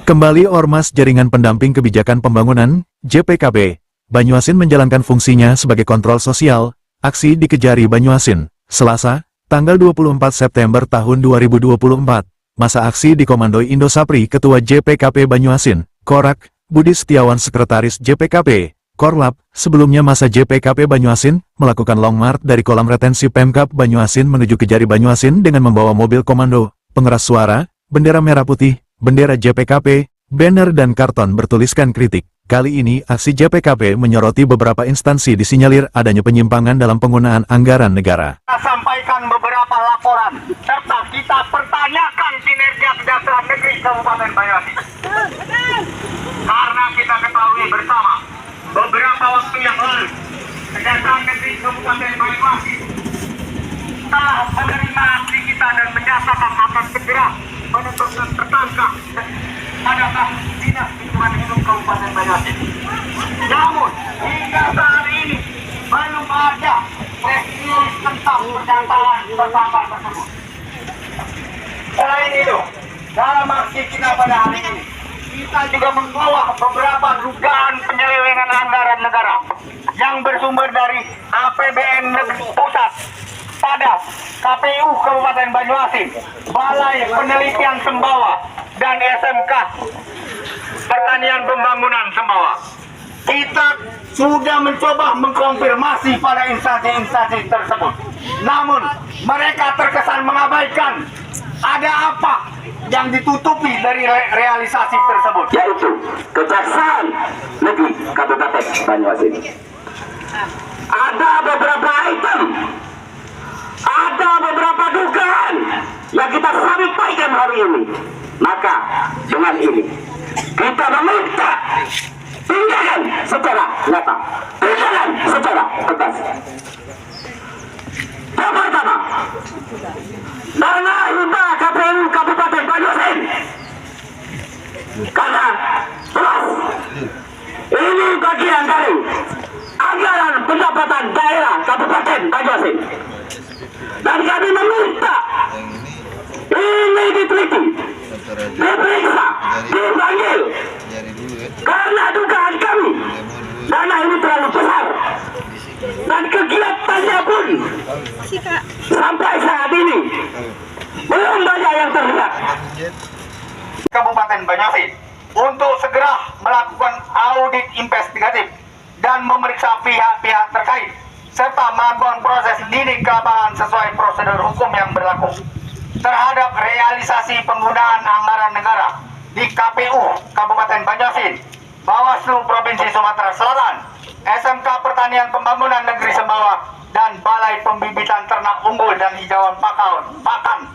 Kembali Ormas Jaringan Pendamping Kebijakan Pembangunan, JPKP, Banyuasin menjalankan fungsinya sebagai kontrol sosial, aksi di Kejari Banyuasin, Selasa, tanggal 24 September tahun 2024, masa aksi dikomandoi Indosapri Ketua JPKP Banyuasin, Korak, Budi Setiawan Sekretaris JPKP, Korlap, sebelumnya masa JPKP Banyuasin, melakukan long march dari kolam retensi Pemkab Banyuasin menuju Kejari Banyuasin dengan membawa mobil komando, pengeras suara, bendera merah putih, bendera JPKP, banner dan karton bertuliskan kritik. Kali ini, aksi JPKP menyoroti beberapa instansi disinyalir adanya penyimpangan dalam penggunaan anggaran negara. Kita sampaikan beberapa laporan, serta kita pertanyakan kinerja Kejaksaan Negeri Kabupaten Banyuasin. Karena kita ketahui bersama, beberapa waktu yang lalu, Kejaksaan Negeri Kabupaten Banyuasin telah menerima aksi kita dan menyatakan akan segera menentukan tersangka pada kasus Dinas Lingkungan Hidup Kabupaten Banyuasin. Namun hingga saat ini belum ada review tentang pernyataan tersangka tersebut. Selain itu, dalam aksi kita pada hari ini, kita juga membawa beberapa dugaan penyelewengan anggaran negara yang bersumber dari APBN Negeri Pusat pada KPU Kabupaten Banyuasin, Balai Penelitian Sembawa, dan SMK Pertanian Pembangunan Sembawa. Kita sudah mencoba mengkonfirmasi pada instansi-instansi tersebut. Namun, mereka terkesan mengabaikan ada apa yang ditutupi dari realisasi tersebut, yaitu Kejaksaan Negeri Kabupaten Banyuasin. Ada beberapa item, ada beberapa dugaan yang kita sampaikan hari ini. Maka dengan ini kita meminta tindakan secara nyata, tindakan secara tegas. Yang pertama, karena kita KPU Kabupaten Banyuasin, karena jelas ini bagian dari anggaran pendapatan daerah Kabupaten Banyuasin, dan kami meminta ini diteliti, diperiksa, dipanggil, karena dugaan kami dana ini terlalu besar dan kegiatannya pun sampai saat ini belum banyak yang terlihat. Kabupaten Banyuasin untuk segera melakukan audit investigatif dan memeriksa pihak-pihak terkait serta melakukan proses didik ke lapangan sesuai prosedur hukum yang berlaku terhadap realisasi penggunaan anggaran negara di KPU Kabupaten Banyuasin, Bawaslu Provinsi Sumatera Selatan, SMK Pertanian Pembangunan Negeri Sembawa, dan Balai Pembibitan Ternak Unggul dan Hijauan Pakan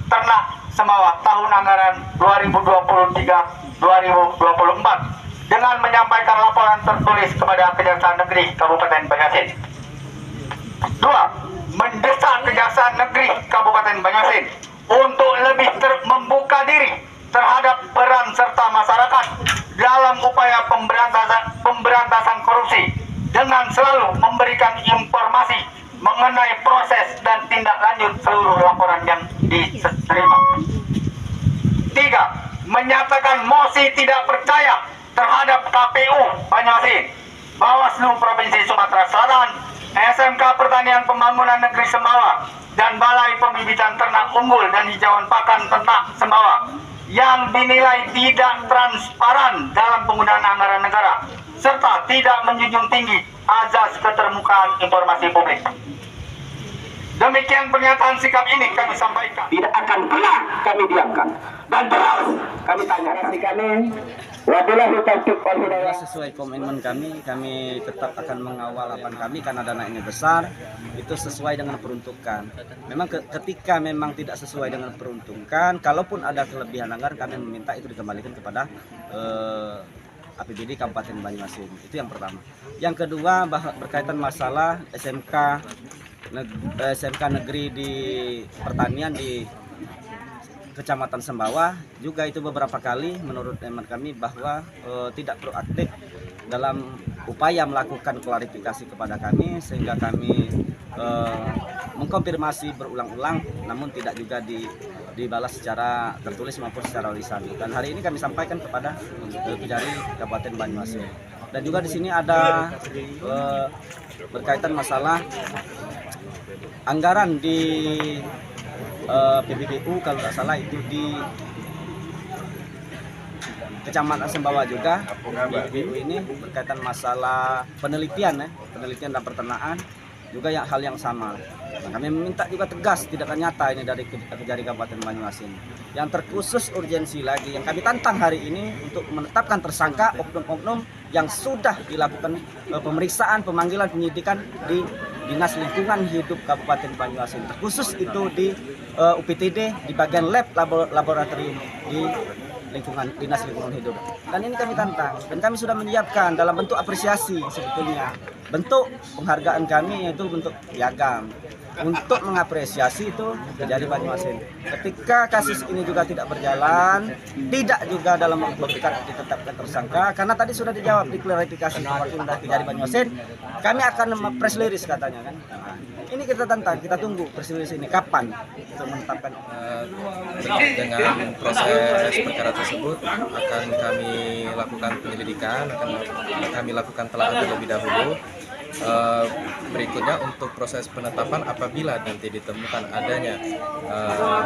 Ternak Sembawa tahun anggaran 2023-2024 dengan menyampaikan laporan tertulis kepada Kejaksaan Negeri Kabupaten Banyuasin. 2. Mendesak Kejaksaan Negeri Kabupaten Banyuasin untuk lebih membuka diri terhadap peran serta masyarakat dalam upaya pemberantasan korupsi dengan selalu memberikan informasi mengenai proses dan tindak lanjut seluruh laporan yang diterima. 3. Menyatakan mosi tidak percaya terhadap KPU Banyuasin, Bawaslu Provinsi Sumatera Selatan, SMK Pertanian Pembangunan Negeri Sembawa, dan Balai Pembibitan Ternak Unggul dan Hijauan Pakan Ternak Sembawa yang dinilai tidak transparan dalam penggunaan anggaran negara serta tidak menjunjung tinggi azas keterbukaan informasi publik. Demikian pernyataan sikap ini kami sampaikan. Tidak akan pernah kami diamkan dan terus kami tanyakan kami. Wabillahi taufiq wal hidayah. Sesuai komitmen kami tetap akan mengawal lapan kami karena dana ini besar, itu sesuai dengan peruntukan. Memang ketika memang tidak sesuai dengan peruntukan, kalaupun ada kelebihan anggaran, kami meminta itu dikembalikan kepada APBD Kabupaten Banyuasin. Itu yang pertama. Yang kedua, berkaitan masalah SMK Negeri di Pertanian di Kecamatan Sembawa, juga itu beberapa kali menurut hemat kami bahwa tidak proaktif dalam upaya melakukan klarifikasi kepada kami, sehingga kami mengkonfirmasi berulang-ulang, namun tidak juga dibalas secara tertulis maupun secara lisan. Dan hari ini kami sampaikan kepada Kejari Kabupaten Banyuasin. Dan juga di sini ada berkaitan masalah anggaran di PBBU, kalau tidak salah itu di Kecamatan Sembawa juga. PBBU ini berkaitan masalah penelitian dan peternakan juga hal yang sama. Nah, kami meminta juga tegas tindakan nyata ini dari Kejari Kabupaten Banyuasin. Yang terkhusus urgensi lagi yang kami tantang hari ini untuk menetapkan tersangka oknum-oknum yang sudah dilakukan pemeriksaan, pemanggilan, penyidikan di Dinas Lingkungan Hidup Kabupaten Banyuasin. Terkhusus itu di UPTD di bagian lab laboratorium di Dinas Lingkungan Hidup. Dan ini kami tantang dan kami sudah menyiapkan dalam bentuk apresiasi sebetulnya. Bentuk penghargaan kami yaitu bentuk piagam untuk mengapresiasi itu Kejari Banyuasin. Ketika kasus ini juga tidak berjalan, tidak juga dalam waktu dekat ditetapkan tersangka, karena tadi sudah dijawab di klarifikasi Kapolda Kejari Banyuasin, kami akan press release katanya kan. Nah, ini kita tantang, kita tunggu press release ini kapan untuk menetapkan. Terkait dengan proses perkara tersebut akan kami lakukan penyelidikan, akan kami lakukan telah terlebih dahulu. Berikutnya untuk proses penetapan apabila nanti ditemukan adanya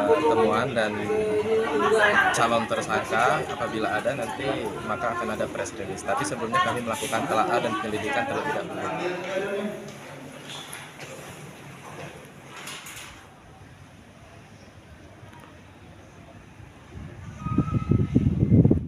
temuan dan calon tersangka, apabila ada nanti maka akan ada press release. Tapi sebelumnya kami melakukan telah dan penyelidikan terlebih dahulu.